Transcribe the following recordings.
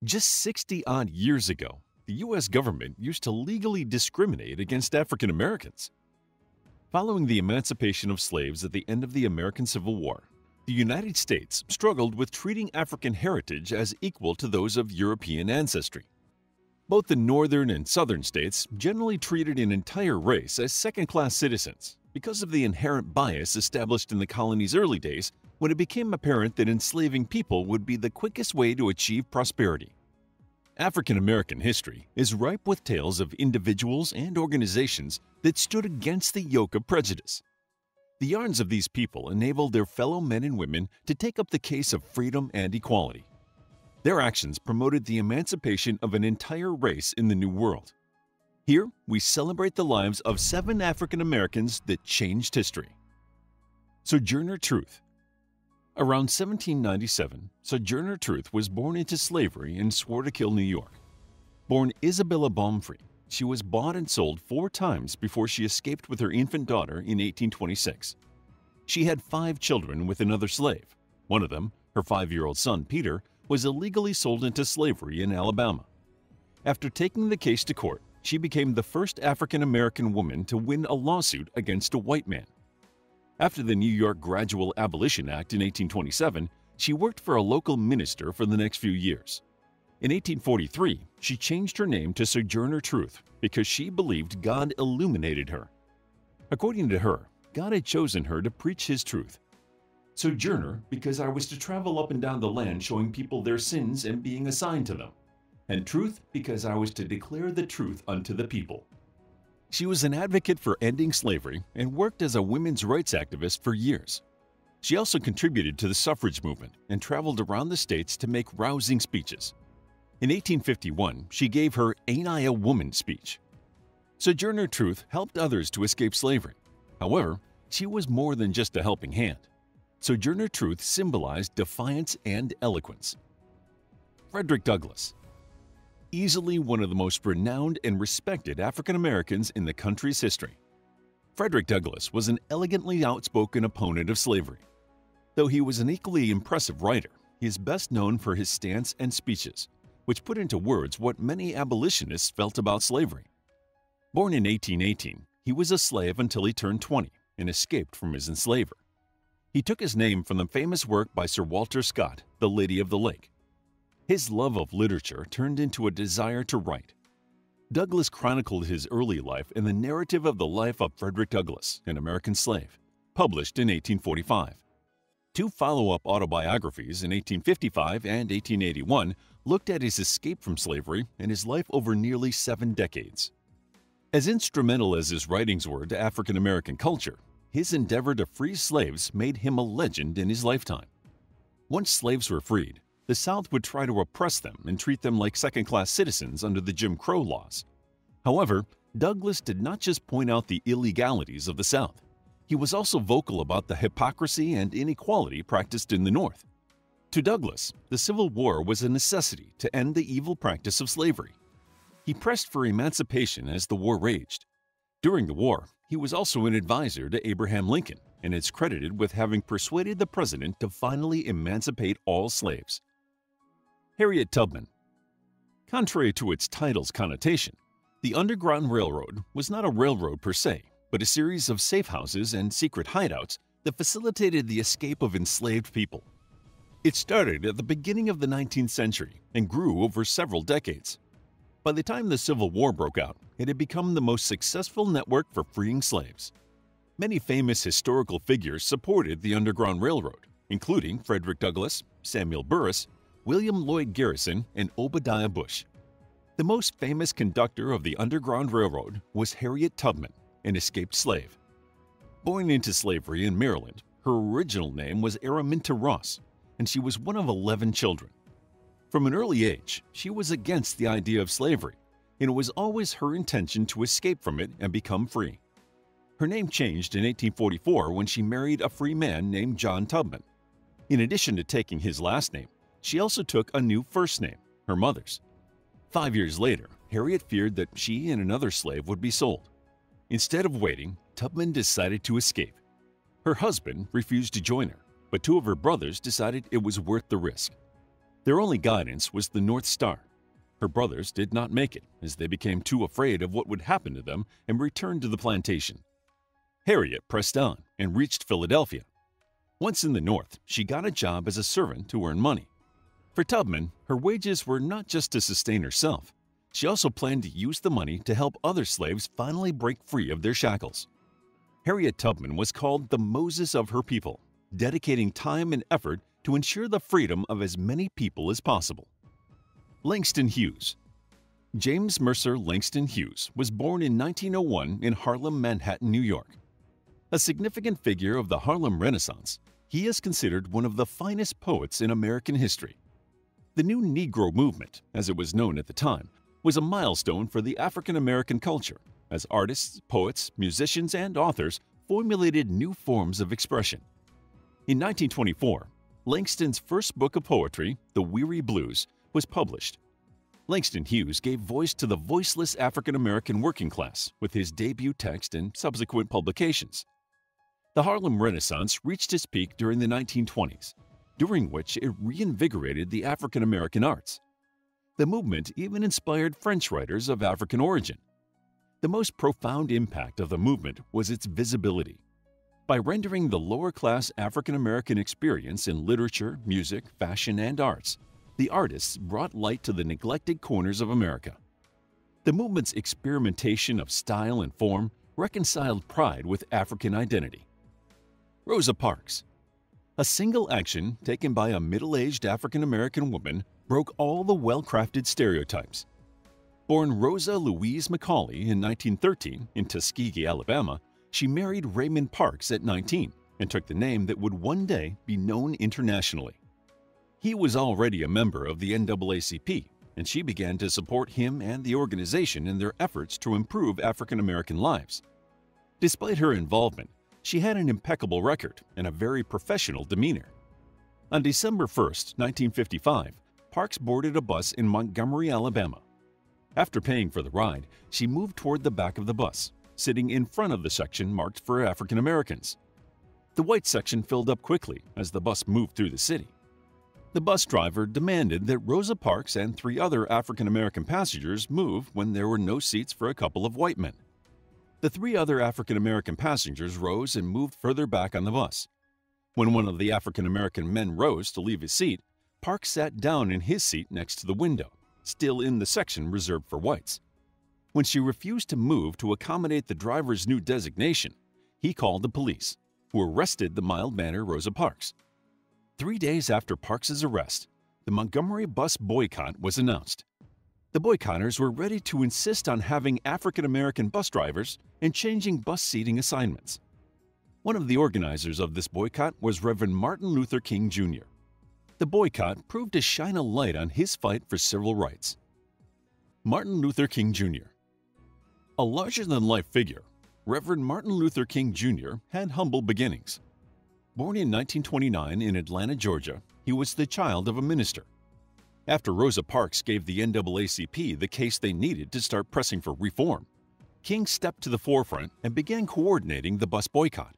Just 60-odd years ago, the U.S. government used to legally discriminate against African Americans. Following the emancipation of slaves at the end of the American Civil War, the United States struggled with treating African heritage as equal to those of European ancestry. Both the northern and southern states generally treated an entire race as second-class citizens because of the inherent bias established in the colony's early days when it became apparent that enslaving people would be the quickest way to achieve prosperity. African American history is ripe with tales of individuals and organizations that stood against the yoke of prejudice. The yarns of these people enabled their fellow men and women to take up the case of freedom and equality. Their actions promoted the emancipation of an entire race in the New World. Here, we celebrate the lives of 7 African Americans that changed history. Sojourner Truth. Around 1797, Sojourner Truth was born into slavery in Swarthkill, New York. Born Isabella Baumfree, she was bought and sold 4 times before she escaped with her infant daughter in 1826. She had 5 children with another slave. One of them, her 5-year-old son Peter, was illegally sold into slavery in Alabama. After taking the case to court, she became the first African American woman to win a lawsuit against a white man. After the New York Gradual Abolition Act in 1827, she worked for a local minister for the next few years. In 1843, she changed her name to Sojourner Truth because she believed God illuminated her. According to her, God had chosen her to preach His truth. Sojourner because I was to travel up and down the land showing people their sins and being assigned to them. And truth because I was to declare the truth unto the people. She was an advocate for ending slavery and worked as a women's rights activist for years. She also contributed to the suffrage movement and traveled around the states to make rousing speeches. In 1851, she gave her "Ain't I a Woman" speech. Sojourner Truth helped others to escape slavery. However, she was more than just a helping hand. Sojourner Truth symbolized defiance and eloquence. Frederick Douglass. Easily one of the most renowned and respected African Americans in the country's history. Frederick Douglass was an elegantly outspoken opponent of slavery. Though he was an equally impressive writer, he is best known for his stance and speeches, which put into words what many abolitionists felt about slavery. Born in 1818, he was a slave until he turned 20 and escaped from his enslaver. He took his name from the famous work by Sir Walter Scott, The Lady of the Lake. His love of literature turned into a desire to write. Douglass chronicled his early life in the narrative of the life of Frederick Douglass, an American slave, published in 1845. 2 follow-up autobiographies in 1855 and 1881 looked at his escape from slavery and his life over nearly 7 decades. As instrumental as his writings were to African American culture, his endeavor to free slaves made him a legend in his lifetime. Once slaves were freed, the South would try to oppress them and treat them like second-class citizens under the Jim Crow laws. However, Douglass did not just point out the illegalities of the South. He was also vocal about the hypocrisy and inequality practiced in the North. To Douglass, the Civil War was a necessity to end the evil practice of slavery. He pressed for emancipation as the war raged. During the war, he was also an advisor to Abraham Lincoln and is credited with having persuaded the president to finally emancipate all slaves. Harriet Tubman. Contrary to its title's connotation, the Underground Railroad was not a railroad per se, but a series of safe houses and secret hideouts that facilitated the escape of enslaved people. It started at the beginning of the 19th century and grew over several decades. By the time the Civil War broke out, it had become the most successful network for freeing slaves. Many famous historical figures supported the Underground Railroad, including Frederick Douglass, Samuel Burris, William Lloyd Garrison, and Obadiah Bush. The most famous conductor of the Underground Railroad was Harriet Tubman, an escaped slave. Born into slavery in Maryland, her original name was Araminta Ross, and she was one of 11 children. From an early age, she was against the idea of slavery, and it was always her intention to escape from it and become free. Her name changed in 1844 when she married a free man named John Tubman. In addition to taking his last name, she also took a new first name, her mother's. 5 years later, Harriet feared that she and another slave would be sold. Instead of waiting, Tubman decided to escape. Her husband refused to join her, but 2 of her brothers decided it was worth the risk. Their only guidance was the North Star. Her brothers did not make it, as they became too afraid of what would happen to them and returned to the plantation. Harriet pressed on and reached Philadelphia. Once in the North, she got a job as a servant to earn money. For Tubman, her wages were not just to sustain herself. She also planned to use the money to help other slaves finally break free of their shackles. Harriet Tubman was called the Moses of her people, dedicating time and effort to ensure the freedom of as many people as possible. Langston Hughes. James Mercer Langston Hughes was born in 1901 in Harlem, Manhattan, New York. A significant figure of the Harlem Renaissance, he is considered one of the finest poets in American history. The New Negro movement, as it was known at the time, was a milestone for the African American culture, as artists, poets, musicians, and authors formulated new forms of expression. In 1924, Langston's first book of poetry, The Weary Blues, was published. Langston Hughes gave voice to the voiceless African American working class with his debut text and subsequent publications. The Harlem Renaissance reached its peak during the 1920s, during which it reinvigorated the African American arts. The movement even inspired French writers of African origin. The most profound impact of the movement was its visibility. By rendering the lower-class African American experience in literature, music, fashion, and arts, the artists brought light to the neglected corners of America. The movement's experimentation of style and form reconciled pride with African identity. Rosa Parks. A single action taken by a middle-aged African American woman broke all the well-crafted stereotypes. Born Rosa Louise McCauley in 1913 in Tuskegee, Alabama, she married Raymond Parks at 19 and took the name that would one day be known internationally. He was already a member of the NAACP, and she began to support him and the organization in their efforts to improve African American lives. Despite her involvement, she had an impeccable record and a very professional demeanor. On December 1, 1955, Parks boarded a bus in Montgomery, Alabama. After paying for the ride, she moved toward the back of the bus, sitting in front of the section marked for African Americans. The white section filled up quickly as the bus moved through the city. The bus driver demanded that Rosa Parks and 3 other African American passengers move when there were no seats for a couple of white men. The 3 other African American passengers rose and moved further back on the bus. When one of the African American men rose to leave his seat, Parks sat down in his seat next to the window, still in the section reserved for whites. When she refused to move to accommodate the driver's new designation, he called the police, who arrested the mild-mannered Rosa Parks. 3 days after Parks's arrest, the Montgomery bus boycott was announced. The boycotters were ready to insist on having African American bus drivers and changing bus seating assignments. One of the organizers of this boycott was Reverend Martin Luther King Jr. The boycott proved to shine a light on his fight for civil rights. Martin Luther King Jr. A larger-than-life figure, Reverend Martin Luther King Jr. had humble beginnings. Born in 1929 in Atlanta, Georgia, he was the child of a minister. After Rosa Parks gave the NAACP the case they needed to start pressing for reform, King stepped to the forefront and began coordinating the bus boycott.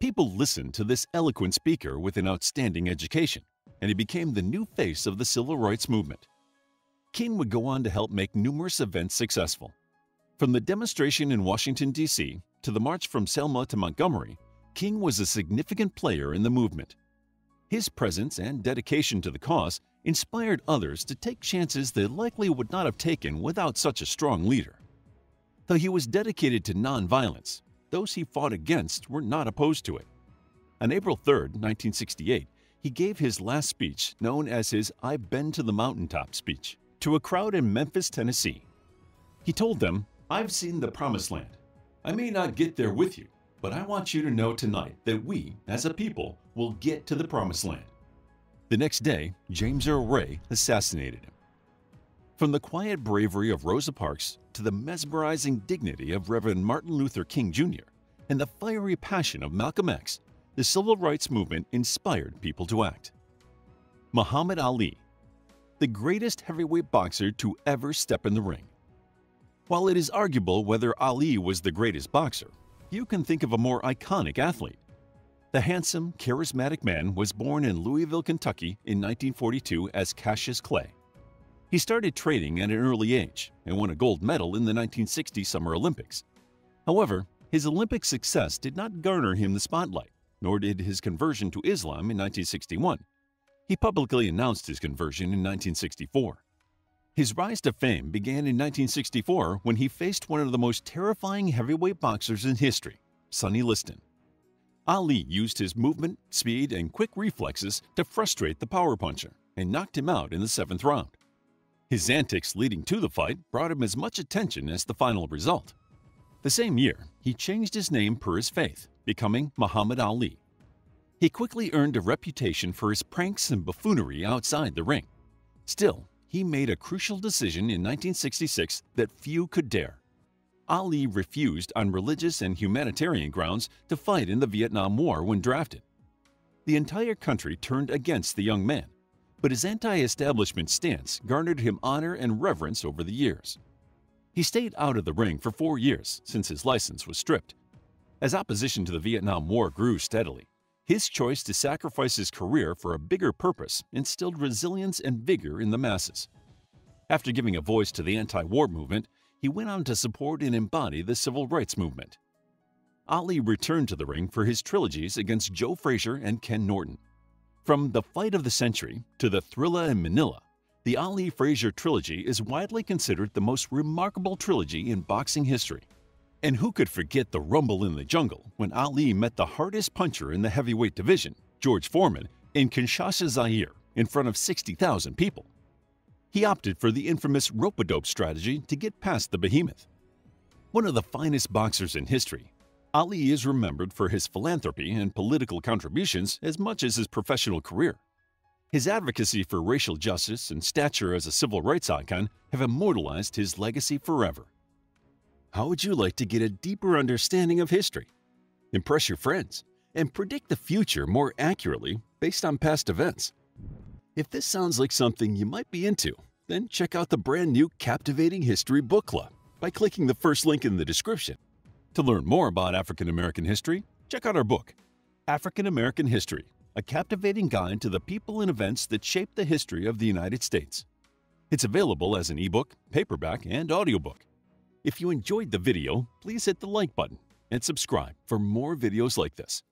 People listened to this eloquent speaker with an outstanding education, and he became the new face of the civil rights movement. King would go on to help make numerous events successful. From the demonstration in Washington, D.C., to the march from Selma to Montgomery, King was a significant player in the movement. His presence and dedication to the cause inspired others to take chances they likely would not have taken without such a strong leader. Though he was dedicated to nonviolence, those he fought against were not opposed to it. On April 3, 1968, he gave his last speech, known as his "I've Been to the Mountaintop" speech, to a crowd in Memphis, Tennessee. He told them, "I've seen the Promised Land. I may not get there with you, but I want you to know tonight that we, as a people, will get to the Promised Land." The next day, James Earl Ray assassinated him. From the quiet bravery of Rosa Parks to the mesmerizing dignity of Reverend Martin Luther King Jr. and the fiery passion of Malcolm X, the civil rights movement inspired people to act. Muhammad Ali, the greatest heavyweight boxer to ever step in the ring. While it is arguable whether Ali was the greatest boxer, you can think of a more iconic athlete. The handsome, charismatic man was born in Louisville, Kentucky in 1942 as Cassius Clay. He started training at an early age and won a gold medal in the 1960 Summer Olympics. However, his Olympic success did not garner him the spotlight, nor did his conversion to Islam in 1961. He publicly announced his conversion in 1964. His rise to fame began in 1964 when he faced one of the most terrifying heavyweight boxers in history, Sonny Liston. Ali used his movement, speed, and quick reflexes to frustrate the power puncher and knocked him out in the 7th round. His antics leading to the fight brought him as much attention as the final result. The same year, he changed his name per his faith, becoming Muhammad Ali. He quickly earned a reputation for his pranks and buffoonery outside the ring. Still, he made a crucial decision in 1966 that few could dare. Ali refused on religious and humanitarian grounds to fight in the Vietnam War when drafted. The entire country turned against the young man, but his anti-establishment stance garnered him honor and reverence over the years. He stayed out of the ring for 4 years since his license was stripped. As opposition to the Vietnam War grew steadily, his choice to sacrifice his career for a bigger purpose instilled resilience and vigor in the masses. After giving a voice to the anti-war movement, he went on to support and embody the civil rights movement. Ali returned to the ring for his trilogies against Joe Frazier and Ken Norton. From The Fight of the Century to The Thrilla in Manila, the Ali-Frazier trilogy is widely considered the most remarkable trilogy in boxing history. And who could forget the rumble in the jungle when Ali met the hardest puncher in the heavyweight division, George Foreman, in Kinshasa, Zaire, in front of 60,000 people? He opted for the infamous rope-a-dope strategy to get past the behemoth. One of the finest boxers in history, Ali is remembered for his philanthropy and political contributions as much as his professional career. His advocacy for racial justice and stature as a civil rights icon have immortalized his legacy forever. How would you like to get a deeper understanding of history, impress your friends, and predict the future more accurately based on past events? If this sounds like something you might be into, then check out the brand new Captivating History Book Club by clicking the first link in the description. To learn more about African American history, check out our book, African American History, a captivating guide to the people and events that shaped the history of the United States. It's available as an ebook, paperback, and audiobook. If you enjoyed the video, please hit the like button and subscribe for more videos like this.